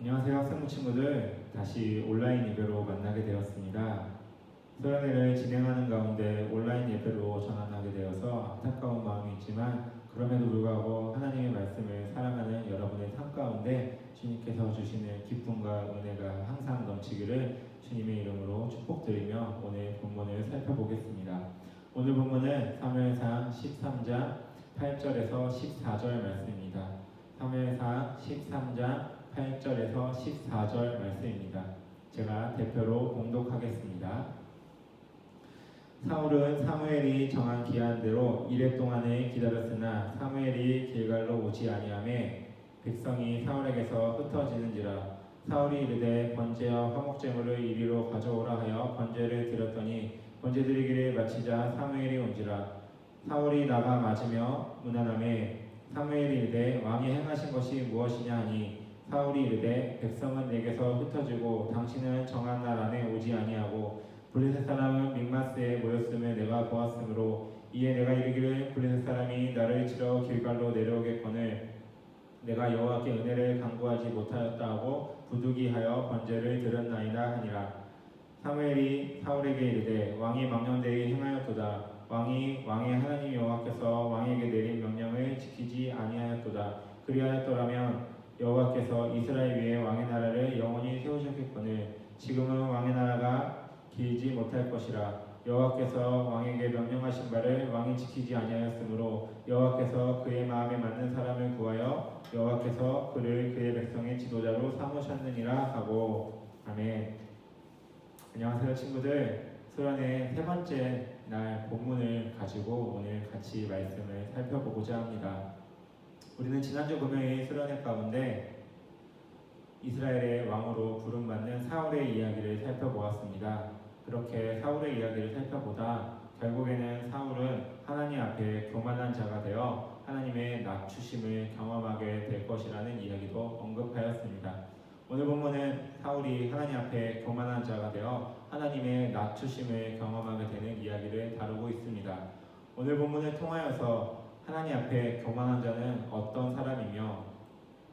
안녕하세요, 학생부 친구들. 다시 온라인 예배로 만나게 되었습니다. 수련회를 진행하는 가운데 온라인 예배로 전환하게 되어서 안타까운 마음이 있지만 그럼에도 불구하고 하나님의 말씀을 사랑하는 여러분의 삶 가운데 주님께서 주시는 기쁨과 은혜가 항상 넘치기를 주님의 이름으로 축복드리며 오늘 본문을 살펴보겠습니다. 오늘 본문은 사무엘상 13장 8절에서 14절 말씀입니다. 사무엘상 13장 8절에서 14절 말씀입니다. 제가 대표로 봉독하겠습니다. 사울은 사무엘이 정한 기한대로 이레 동안을 기다렸으나 사무엘이 길갈로 오지 아니하매 백성이 사울에게서 흩어지는지라. 사울이 이르되 번제와 화목제물을 이리로 가져오라 하여 번제를 드렸더니 번제 드리기를 마치자 사무엘이 온지라. 사울이 나가 맞으며 문안하매 사무엘이 이르되 왕이 행하신 것이 무엇이냐 하니 사울이 이르되 백성은 내게서 흩어지고 당신은 정한 날 안에 오지 아니하고 블레셋 사람은 믹마스에 모였음을 내가 보았으므로 이에 내가 이르기를 블레셋 사람이 나를 치러 길갈로 내려오겠거늘 내가 여호와께 은혜를 간구하지 못하였다 하고 부득이하여 번제를 드렸나이다 하니라. 사무엘이 사울에게 이르되 왕이 망령되이 행하였도다. 왕이 왕의 하나님 여호와께서 왕에게 내린 명령을 지키지 아니하였도다. 그리하였더라면 여호와께서 이스라엘 위에 왕의 나라를 영원히 세우셨겠거늘 지금은 왕의 나라가 길지 못할 것이라. 여호와께서 왕에게 명령하신 바를 왕이 지키지 아니하였으므로 여호와께서 그의 마음에 맞는 사람을 구하여 여호와께서 그를 그의 백성의 지도자로 삼으셨느니라 하고. 아멘. 안녕하세요 친구들. 수련의 세 번째 날 본문을 가지고 오늘 같이 말씀을 살펴보고자 합니다. 우리는 지난주 금요일 수련회 가운데 이스라엘의 왕으로 부름받는 사울의 이야기를 살펴보았습니다. 그렇게 사울의 이야기를 살펴보다 결국에는 사울은 하나님 앞에 교만한 자가 되어 하나님의 낮추심을 경험하게 될 것이라는 이야기도 언급하였습니다. 오늘 본문은 사울이 하나님 앞에 교만한 자가 되어 하나님의 낮추심을 경험하게 되는 이야기를 다루고 있습니다. 오늘 본문을 통하여서 하나님 앞에 교만한 자는 어떤 사람이며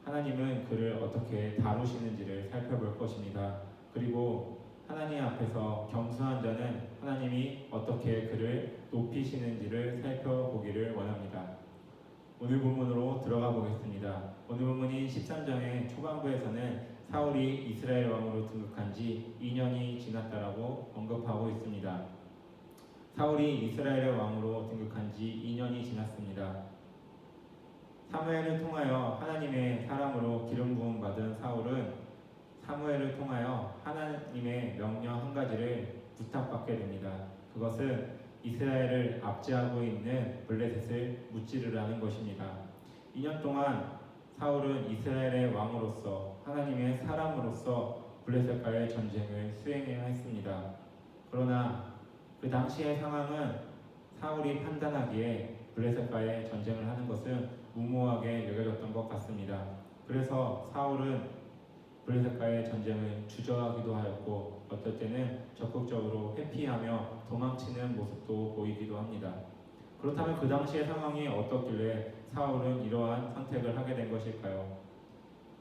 하나님은 그를 어떻게 다루시는지를 살펴볼 것입니다. 그리고 하나님 앞에서 겸손한 자는 하나님이 어떻게 그를 높이시는지를 살펴보기를 원합니다. 오늘 본문으로 들어가 보겠습니다. 오늘 본문인 13장의 초반부에서는 사울이 이스라엘 왕으로 등극한 지 2년이 지났다라고 언급하고 있습니다. 사울이 이스라엘의 왕으로 등극한 지 2년이 지났습니다. 사무엘을 통하여 하나님의 사람으로 기름 부음 받은 사울은 사무엘을 통하여 하나님의 명령 한 가지를 부탁받게 됩니다. 그것은 이스라엘을 압제하고 있는 블레셋을 무찌르라는 것입니다. 2년 동안 사울은 이스라엘의 왕으로서 하나님의 사람으로서 블레셋과의 전쟁을 수행해야 했습니다. 그러나 그 당시의 상황은 사울이 판단하기에 블레셋과의 전쟁을 하는 것은 무모하게 여겨졌던 것 같습니다. 그래서 사울은 블레셋과의 전쟁을 주저하기도 하였고 어떨 때는 적극적으로 회피하며 도망치는 모습도 보이기도 합니다. 그렇다면 그 당시의 상황이 어떻길래 사울은 이러한 선택을 하게 된 것일까요?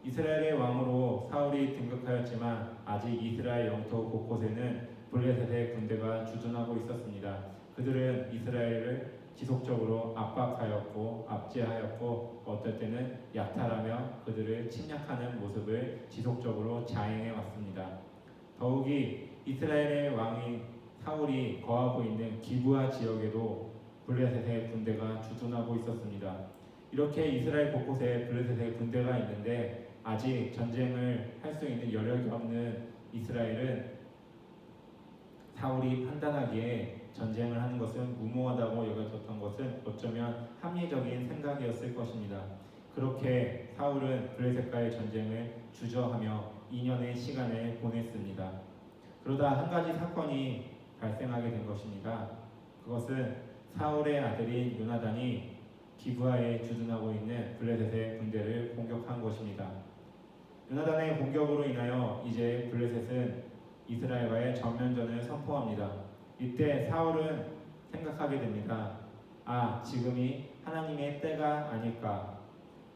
이스라엘의 왕으로 사울이 등극하였지만 아직 이스라엘 영토 곳곳에는 블레셋의 군대가 주둔하고 있었습니다. 그들은 이스라엘을 지속적으로 압박하였고 압제하였고 어떨 때는 약탈하며 그들을 침략하는 모습을 지속적으로 자행해 왔습니다. 더욱이 이스라엘의 왕인 사울이 거하고 있는 기브아 지역에도 블레셋의 군대가 주둔하고 있었습니다. 이렇게 이스라엘 곳곳에 블레셋의 군대가 있는데 아직 전쟁을 할 수 있는 여력이 없는 이스라엘은 사울이 판단하기에 전쟁을 하는 것은 무모하다고 여겨졌던 것은 어쩌면 합리적인 생각이었을 것입니다. 그렇게 사울은 블레셋과의 전쟁을 주저하며 2년의 시간을 보냈습니다. 그러다 한 가지 사건이 발생하게 된 것입니다. 그것은 사울의 아들인 요나단이 기브아에 주둔하고 있는 블레셋의 군대를 공격한 것입니다. 요나단의 공격으로 인하여 이제 블레셋은 이스라엘과의 전면전을 선포합니다. 이때 사울은 생각하게 됩니다. 지금이 하나님의 때가 아닐까.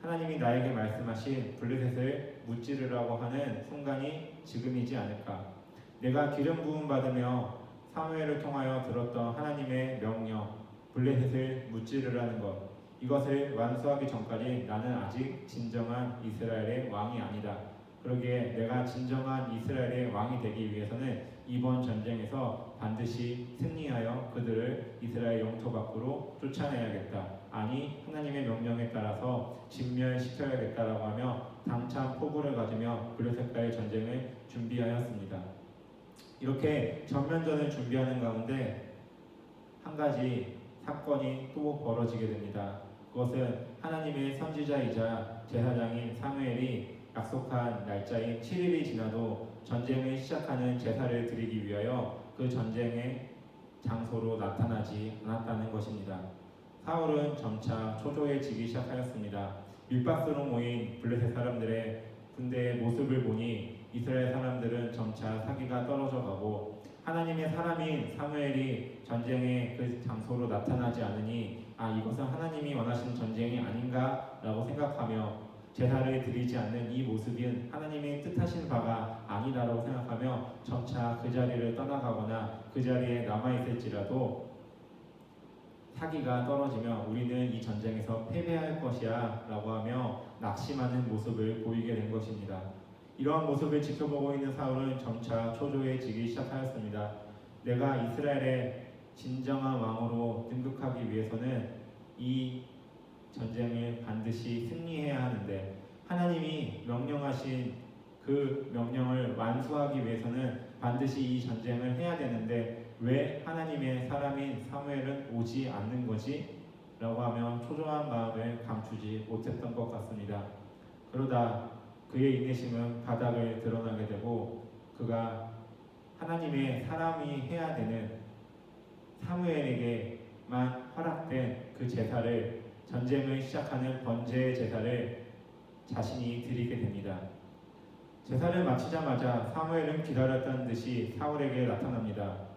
하나님이 나에게 말씀하신 블레셋을 무찌르라고 하는 순간이 지금이지 않을까. 내가 기름 부음 받으며 사무엘을 통하여 들었던 하나님의 명령, 블레셋을 무찌르라는 것, 이것을 완수하기 전까지 나는 아직 진정한 이스라엘의 왕이 아니다. 그러기에 내가 진정한 이스라엘의 왕이 되기 위해서는 이번 전쟁에서 반드시 승리하여 그들을 이스라엘 영토 밖으로 쫓아내야겠다. 아니 하나님의 명령에 따라서 진멸시켜야겠다라고 하며 당찬 포부를 가지며 블레셋과의 전쟁을 준비하였습니다. 이렇게 전면전을 준비하는 가운데 한 가지 사건이 또 벌어지게 됩니다. 그것은 하나님의 선지자이자 제사장인 사무엘이 약속한 날짜인 7일이 지나도 전쟁을 시작하는 제사를 드리기 위하여 그 전쟁의 장소로 나타나지 않았다는 것입니다. 사울은 점차 초조해지기 시작하였습니다. 밀밭으로 모인 블레셋 사람들의 군대의 모습을 보니 이스라엘 사람들은 점차 사기가 떨어져 가고 하나님의 사람인 사무엘이 전쟁의 그 장소로 나타나지 않으니 이것은 하나님이 원하시는 전쟁이 아닌가라고 생각하며 제사를 드리지 않는 이 모습은 하나님이 뜻하신 바가 아니다라고 생각하며 점차 그 자리를 떠나가거나 그 자리에 남아있을지라도 사기가 떨어지며 우리는 이 전쟁에서 패배할 것이야 라고 하며 낙심하는 모습을 보이게 된 것입니다. 이러한 모습을 지켜보고 있는 사울은 점차 초조해지기 시작하였습니다. 내가 이스라엘의 진정한 왕으로 등극하기 위해서는 이 전쟁을 반드시 승리해야 하는데 하나님이 명령하신 그 명령을 완수하기 위해서는 반드시 이 전쟁을 해야 되는데 왜 하나님의 사람인 사무엘은 오지 않는 거지? 라고 하면 초조한 마음을 감추지 못했던 것 같습니다. 그러다 그의 인내심은 바닥을 드러나게 되고 그가 하나님의 사람이 해야 되는 사무엘에게만 허락된 그 제사를 전쟁을 시작하는 번제의 제사를 자신이 드리게 됩니다. 제사를 마치자마자 사무엘은 기다렸다는 듯이 사울에게 나타납니다.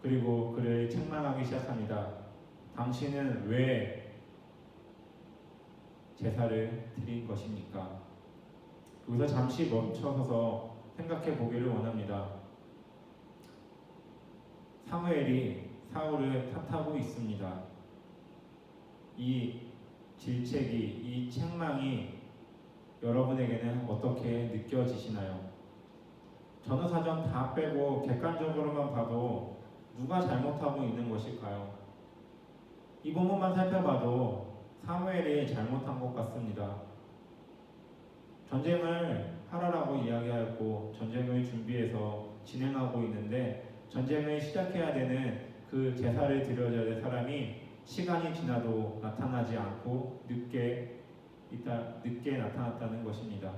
그리고 그를 책망하기 시작합니다. 당신은 왜 제사를 드린 것입니까? 여기서 잠시 멈춰서서 생각해 보기를 원합니다. 사무엘이 사울을 탓하고 있습니다. 이 질책이, 이 책망이 여러분에게는 어떻게 느껴지시나요? 전후사전 다 빼고 객관적으로만 봐도 누가 잘못하고 있는 것일까요? 이 부분만 살펴봐도 사무엘이 잘못한 것 같습니다. 전쟁을 하라라고 이야기하였고 전쟁을 준비해서 진행하고 있는데 전쟁을 시작해야 되는 그 제사를 드려야 될 사람이 시간이 지나도 나타나지 않고 늦게 나타났다는 것입니다.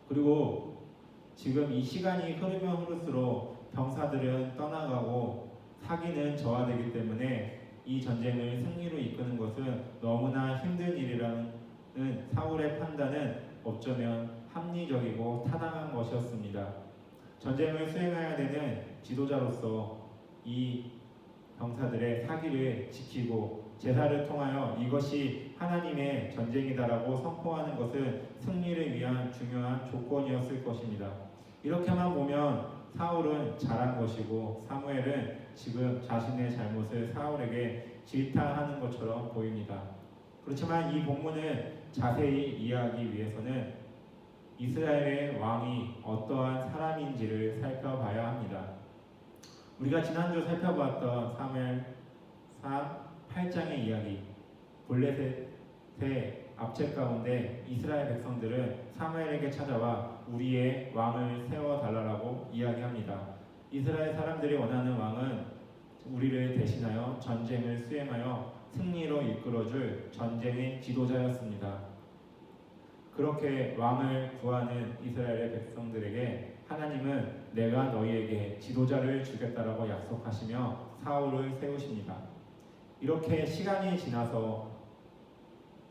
그리고 지금 이 시간이 흐르면 흐를수록 병사들은 떠나가고 사기는 저하되기 때문에 이 전쟁을 승리로 이끄는 것은 너무나 힘든 일이라는 사울의 판단은 어쩌면 합리적이고 타당한 것이었습니다. 전쟁을 수행해야 되는 지도자로서 이 병사들의 사기를 지키고 제사를 통하여 이것이 하나님의 전쟁이다라고 선포하는 것은 승리를 위한 중요한 조건이었을 것입니다. 이렇게만 보면 사울은 잘한 것이고 사무엘은 지금 자신의 잘못을 사울에게 질타하는 것처럼 보입니다. 그렇지만 이 본문을 자세히 이해하기 위해서는 이스라엘의 왕이 어떠한 사람인지를 살펴봐야 합니다. 우리가 지난주 살펴보았던 사무엘상 8장의 이야기, 블레셋의 압제 가운데 이스라엘 백성들은 사무엘에게 찾아와 우리의 왕을 세워달라고 이야기합니다. 이스라엘 사람들이 원하는 왕은 우리를 대신하여 전쟁을 수행하여 승리로 이끌어줄 전쟁의 지도자였습니다. 그렇게 왕을 구하는 이스라엘의 백성들에게 하나님은 내가 너희에게 지도자를 주겠다라고 약속하시며 사울을 세우십니다. 이렇게 시간이 지나서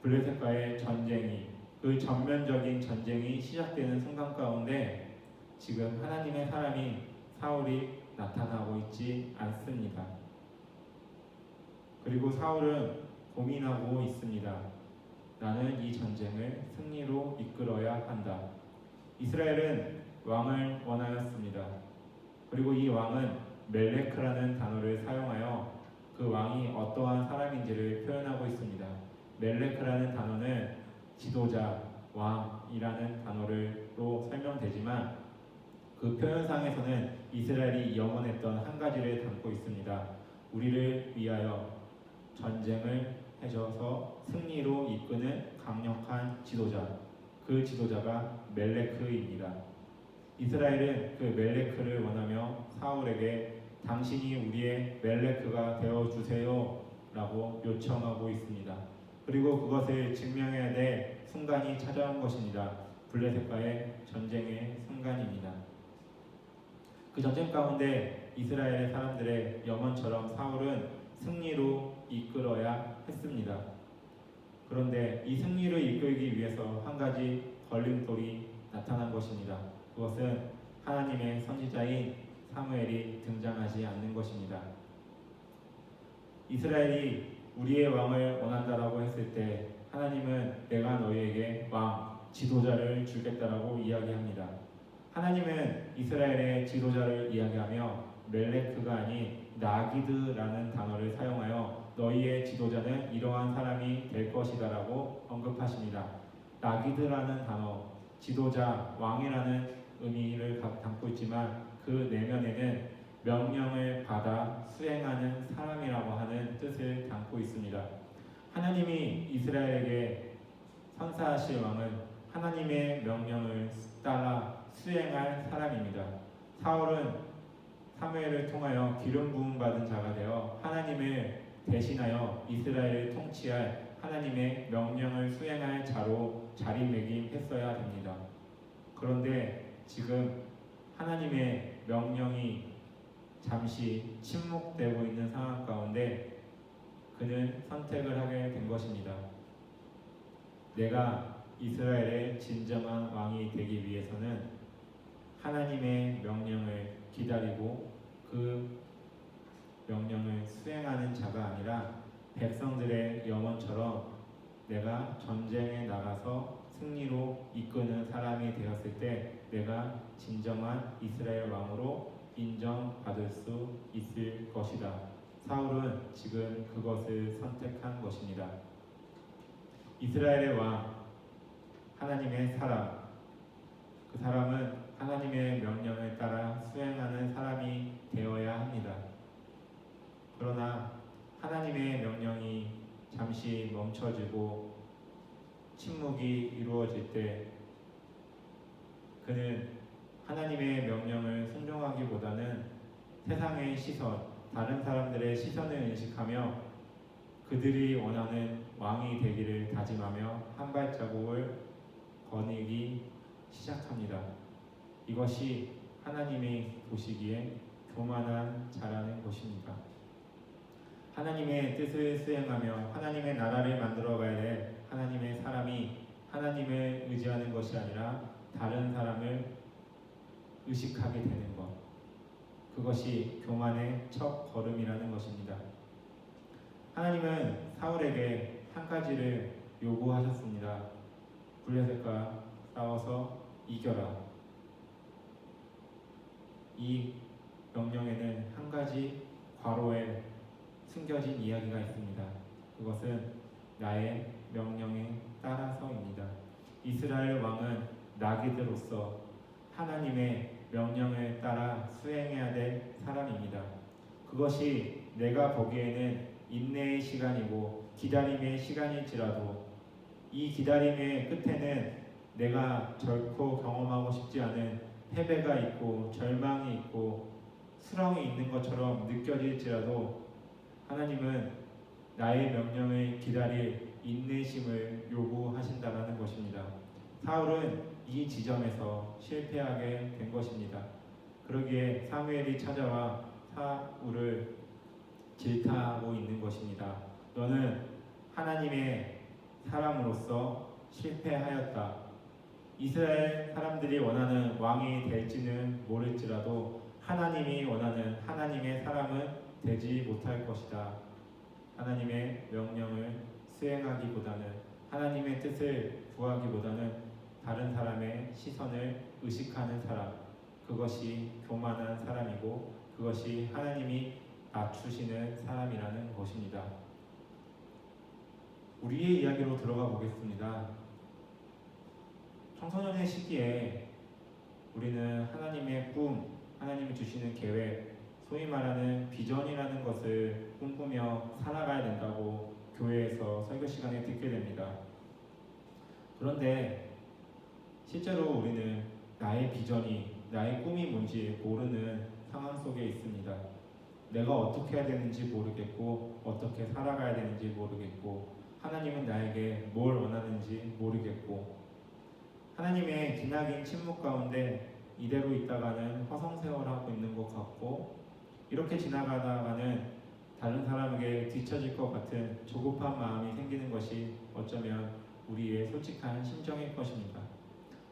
블레셋과의 전쟁이, 그 전면적인 전쟁이 시작되는 순간 가운데 지금 하나님의 사람인 사울이 나타나고 있지 않습니다. 그리고 사울은 고민하고 있습니다. 나는 이 전쟁을 승리로 이끌어야 한다. 이스라엘은 왕을 원하였습니다. 그리고 이 왕은 멜레크라는 단어를 사용하여 그 왕이 어떠한 사람인지를 표현하고 있습니다. 멜레크라는 단어는 지도자, 왕이라는 단어로 설명되지만 그 표현상에서는 이스라엘이 염원했던 한 가지를 담고 있습니다. 우리를 위하여 전쟁을 해줘서 승리로 이끄는 강력한 지도자, 그 지도자가 멜레크입니다. 이스라엘은 그 멜레크를 원하며 사울에게 당신이 우리의 멜레크가 되어주세요 라고 요청하고 있습니다. 그리고 그것을 증명해야 될 순간이 찾아온 것입니다. 블레셋과의 전쟁의 순간입니다. 그 전쟁 가운데 이스라엘 사람들의 염원처럼 사울은 승리로 이끌어야 했습니다. 그런데 이 승리를 이끌기 위해서 한 가지 걸림돌이 나타난 것입니다. 그것은 하나님의 선지자인 사무엘이 등장하지 않는 것입니다. 이스라엘이 우리의 왕을 원한다라고 했을 때 하나님은 내가 너희에게 왕, 지도자를 주겠다라고 이야기합니다. 하나님은 이스라엘의 지도자를 이야기하며 멜레크가 아닌 나기드라는 단어를 사용하여 너희의 지도자는 이러한 사람이 될 것이다라고 언급하십니다. 나기드라는 단어, 지도자, 왕이라는 의미를 담고 있지만 그 내면에는 명령을 받아 수행하는 사람이라고 하는 뜻을 담고 있습니다. 하나님이 이스라엘에게 선사하실 왕은 하나님의 명령을 따라 수행할 사람입니다. 사울은 사무엘을 통하여 기름 부음 받은 자가 되어 하나님을 대신하여 이스라엘을 통치할 하나님의 명령을 수행할 자로 자리매김했어야 됩니다. 그런데 지금 하나님의 명령이 잠시 침묵되고 있는 상황 가운데 그는 선택을 하게 된 것입니다. 내가 이스라엘의 진정한 왕이 되기 위해서는 하나님의 명령을 기다리고 그 명령을 수행하는 자가 아니라 백성들의 염원처럼 내가 전쟁에 나가서 승리로 이끄는 사람이 되었을 때 내가 진정한 이스라엘 왕으로 인정받을 수 있을 것이다. 사울은 지금 그것을 선택한 것입니다. 이스라엘의 왕, 하나님의 사람, 그 사람은 하나님의 명령을 따라 수행하는 사람이 되어야 합니다. 그러나 하나님의 명령이 잠시 멈춰지고 침묵이 이루어질 때 그는 하나님의 명령을 순종하기보다는 세상의 시선, 다른 사람들의 시선을 인식하며 그들이 원하는 왕이 되기를 다짐하며 한 발자국을 거니기 시작합니다. 이것이 하나님이 보시기에 교만한 자라는 것입니다. 하나님의 뜻을 수행하며 하나님의 나라를 만들어가야 될 하나님의 사람이 하나님을 의지하는 것이 아니라 다른 사람을 의식하게 되는 것, 그것이 교만의 첫 걸음이라는 것입니다. 하나님은 사울에게 한 가지를 요구하셨습니다. 블레셋과 싸워서 이겨라. 이 명령에는 한 가지 괄호에 숨겨진 이야기가 있습니다. 그것은 나의 명령에 따라서입니다. 이스라엘 왕은 나기드로서 하나님의 명령을 따라 수행해야 될 사람입니다. 그것이 내가 보기에는 인내의 시간이고 기다림의 시간일지라도 이 기다림의 끝에는 내가 결코 경험하고 싶지 않은 패배가 있고 절망이 있고 수렁이 있는 것처럼 느껴질지라도 하나님은 나의 명령을 기다릴 인내심을 요구하신다는 것입니다. 사울은 이 지점에서 실패하게 된 것입니다. 그러기에 사무엘이 찾아와 사울을 질타하고 있는 것입니다. 너는 하나님의 사람으로서 실패하였다. 이스라엘 사람들이 원하는 왕이 될지는 모를지라도 하나님이 원하는 하나님의 사람은 되지 못할 것이다. 하나님의 명령을 수행하기보다는 하나님의 뜻을 구하기보다는 다른 사람의 시선을 의식하는 사람, 그것이 교만한 사람이고 그것이 하나님이 낮추시는 사람이라는 것입니다. 우리의 이야기로 들어가 보겠습니다. 청소년의 시기에 우리는 하나님의 꿈, 하나님이 주시는 계획, 소위 말하는 비전이라는 것을 꿈꾸며 살아가야 된다고 교회에서 설교 시간에 듣게 됩니다. 그런데 실제로 우리는 나의 비전이, 나의 꿈이 뭔지 모르는 상황 속에 있습니다. 내가 어떻게 해야 되는지 모르겠고 어떻게 살아가야 되는지 모르겠고 하나님은 나에게 뭘 원하는지 모르겠고 하나님의 기나긴 침묵 가운데 이대로 있다가는 허송세월하고 있는 것 같고 이렇게 지나가다가는 다른 사람에게 뒤처질 것 같은 조급한 마음이 생기는 것이 어쩌면 우리의 솔직한 심정일 것입니다.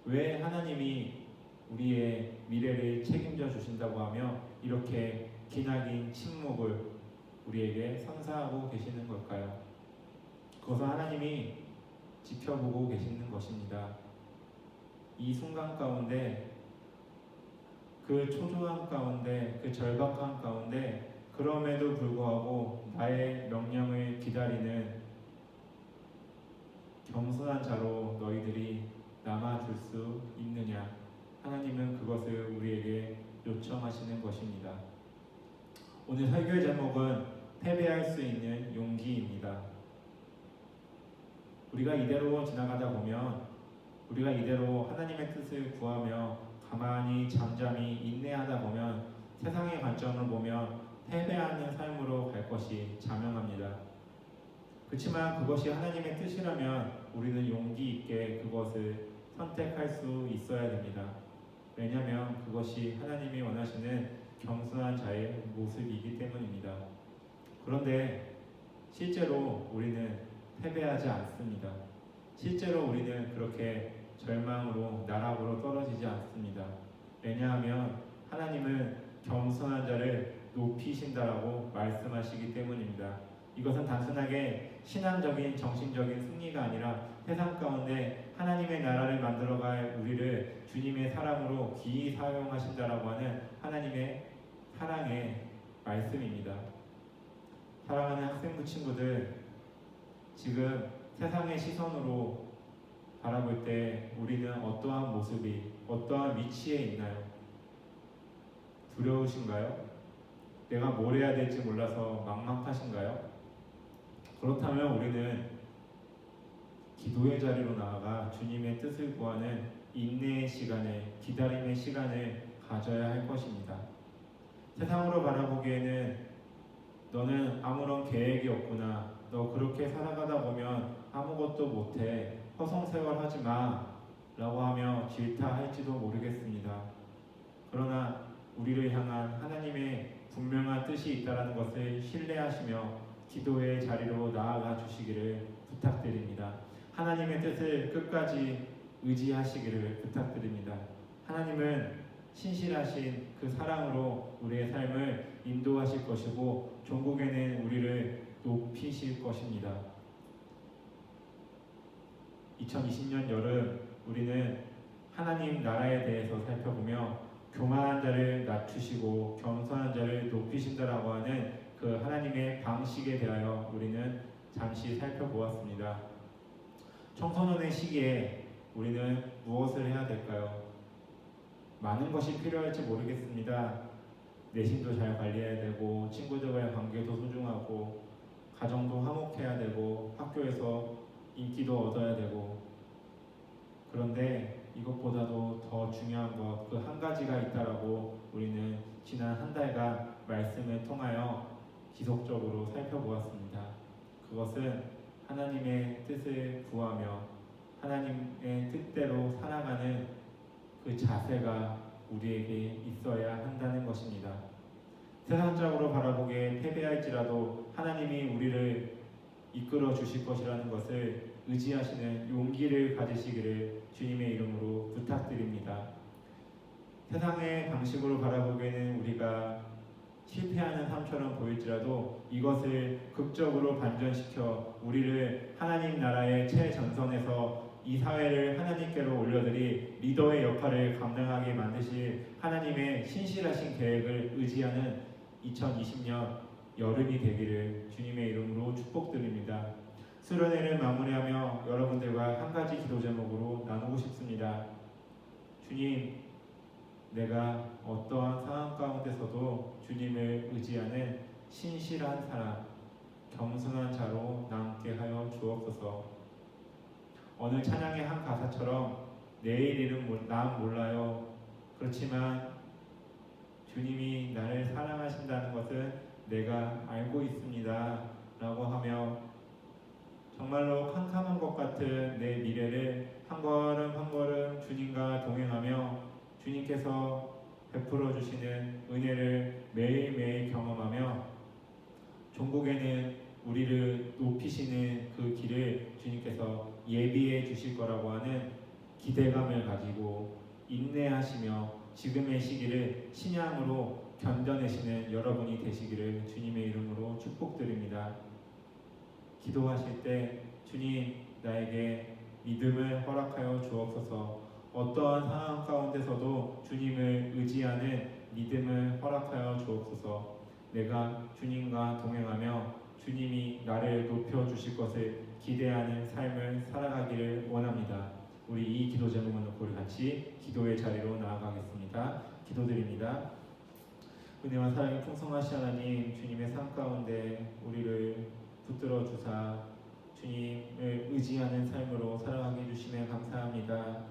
왜 하나님이 우리의 미래를 책임져 주신다고 하며 이렇게 기나긴 침묵을 우리에게 선사하고 계시는 걸까요? 그것은 하나님이 지켜보고 계시는 것입니다. 이 순간 가운데, 그 초조함 가운데, 그 절박함 가운데 그럼에도 불구하고 나의 명령을 기다리는 겸손한 자로 너희들이 남아줄 수 있느냐? 하나님은 그것을 우리에게 요청하시는 것입니다. 오늘 설교의 제목은 패배할 수 있는 용기입니다. 우리가 이대로 지나가다 보면 우리가 이대로 하나님의 뜻을 구하며 가만히 잠잠히 인내하다 보면 세상의 관점을 보면 패배하는 삶으로 갈 것이 자명합니다. 그렇지만 그것이 하나님의 뜻이라면 우리는 용기 있게 그것을 선택할 수 있어야 됩니다. 왜냐하면 그것이 하나님이 원하시는 겸손한 자의 모습이기 때문입니다. 그런데 실제로 우리는 패배하지 않습니다. 실제로 우리는 그렇게 절망으로 나락으로 떨어지지 않습니다. 왜냐하면 하나님은 겸손한 자를 높이신다라고 말씀하시기 때문입니다. 이것은 단순하게 신앙적인 정신적인 승리가 아니라 세상 가운데 하나님의 나라를 만들어갈 우리를 주님의 사랑으로 기이 사용하신다라고 하는 하나님의 사랑의 말씀입니다. 사랑하는 학생부 친구들, 지금 세상의 시선으로 바라볼 때 우리는 어떠한 모습이, 어떠한 위치에 있나요? 두려우신가요? 내가 뭘 해야 될지 몰라서 막막하신가요? 그렇다면 우리는 기도의 자리로 나아가 주님의 뜻을 구하는 인내의 시간을, 기다림의 시간을 가져야 할 것입니다. 세상으로 바라보기에는 너는 아무런 계획이 없구나, 너 그렇게 살아가다 보면 아무것도 못해, 허송세월하지 마 라고 하며 질타할지도 모르겠습니다. 그러나 우리를 향한 하나님의 분명한 뜻이 있다는 것을 신뢰하시며 기도의 자리로 나아가 주시기를 부탁드립니다. 하나님의 뜻을 끝까지 의지하시기를 부탁드립니다. 하나님은 신실하신 그 사랑으로 우리의 삶을 인도하실 것이고 종국에는 우리를 높이실 것입니다. 2020년 여름 우리는 하나님 나라에 대해서 살펴보며 교만한 자를 낮추시고 겸손한 자를 높이신다라고 하는 그 하나님의 방식에 대하여 우리는 잠시 살펴보았습니다. 청소년의 시기에 우리는 무엇을 해야 될까요? 많은 것이 필요할지 모르겠습니다. 내신도 잘 관리해야 되고 친구들과의 관계도 소중하고 가정도 화목해야 되고 학교에서 인기도 얻어야 되고 그런데 이것보다도 더 중요한 것, 그 한 가지가 있다라고 우리는 지난 한 달간 말씀을 통하여 지속적으로 살펴보았습니다. 그것은 하나님의 뜻을 구하며 하나님의 뜻대로 살아가는 그 자세가 우리에게 있어야 한다는 것입니다. 세상적으로 바라보기에 패배할지라도 하나님이 우리를 이끌어 주실 것이라는 것을 의지하시는 용기를 가지시기를 주님의 이름으로 부탁드립니다. 세상의 방식으로 바라보기에는 우리가 실패하는 삶처럼 보일지라도 이것을 극적으로 반전시켜 우리를 하나님 나라의 최전선에서 이 사회를 하나님께로 올려드리 리더의 역할을 감당하게 만드실 하나님의 신실하신 계획을 의지하는 2020년 여름이 되기를 주님의 이름으로 축복드립니다. 수련회를 마무리하며 여러분들과 한 가지 기도 제목으로 나누고 싶습니다. 주님, 내가 어떠한 상황 가운데서도 주님을 의지하는 신실한 사람, 겸손한 자로 남게 하여 주옵소서. 어느 찬양의 한 가사처럼 내일 일은 난 몰라요. 그렇지만 주님이 나를 사랑하신다는 것은 내가 알고 있습니다. 라고 하며 정말로 캄캄한 것 같은 내 미래를 한 걸음 한 걸음 주님과 동행하며 주님께서 베풀어 주시는 은혜를 매일매일 경험하며 종국에는 우리를 높이시는 그 길을 주님께서 예비해 주실 거라고 하는 기대감을 가지고 인내하시며 지금의 시기를 신앙으로 견뎌내시는 여러분이 되시기를 주님의 이름으로 축복드립니다. 기도하실 때 주님, 나에게 믿음을 허락하여 주옵소서. 어떠한 상황 가운데서도 주님을 의지하는 믿음을 허락하여 주옵소서. 내가 주님과 동행하며 주님이 나를 높여주실 것을 기대하는 삶을 살아가기를 원합니다. 우리 이 기도 제목을 놓고 우리 같이 기도의 자리로 나아가겠습니다. 기도드립니다. 은혜와 사랑이 풍성하신 하나님, 주님의 삶 가운데 우리를 붙들어 주사 주님을 의지하는 삶으로 살아가게 해주시면 감사합니다.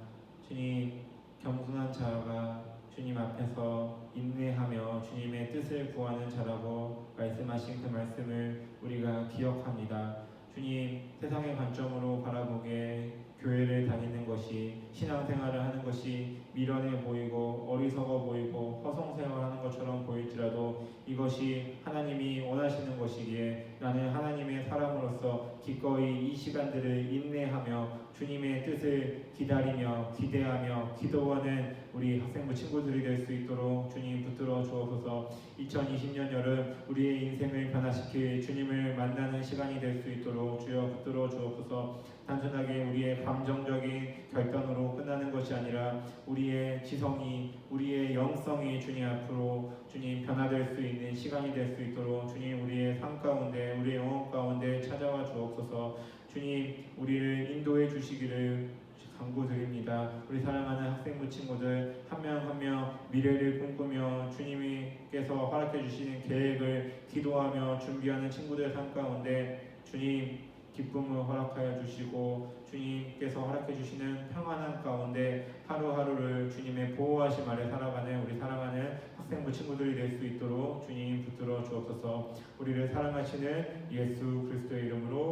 주님, 겸손한 자가 주님 앞에서 인내하며 주님의 뜻을 구하는 자라고 말씀하신 그 말씀을 우리가 기억합니다. 주님, 세상의 관점으로 바라보기에 교회를 다니는 것이, 신앙생활을 하는 것이 미련해 보이고 어리석어 보이고 허송세월하는 것처럼 보일지라도 이것이 하나님이 원하시는 것이기에 나는 하나님의 사람으로서 기꺼이 이 시간들을 인내하며 주님의 뜻을 기다리며 기대하며 기도하는 우리 학생부 친구들이 될 수 있도록 주님 붙들어 주옵소서. 2020년 여름 우리의 인생을 변화시킬 주님을 만나는 시간이 될 수 있도록 주여 붙들어 주옵소서. 단순하게 우리의 감정적인 결단으로 끝나는 것이 아니라 우리의 지성이, 우리의 영성이 주님 앞으로 주님 변화될 수 있는 시간이 될 수 있도록 주님 우리의 삶 가운데, 우리의 영혼 가운데 찾아와 주옵소서. 주님, 우리를 인도해 주시기를 간구드립니다. 우리 사랑하는 학생부 친구들 한 명 한 명 미래를 꿈꾸며 주님께서 허락해 주시는 계획을 기도하며 준비하는 친구들 삶 가운데 주님 기쁨을 허락하여 주시고 주님께서 허락해 주시는 평안한 가운데 하루하루를 주님의 보호하심 아래 살아가는 우리 사랑하는 학생부 친구들이 될 수 있도록 주님 붙들어 주옵소서. 우리를 사랑하시는 예수 그리스도의 이름으로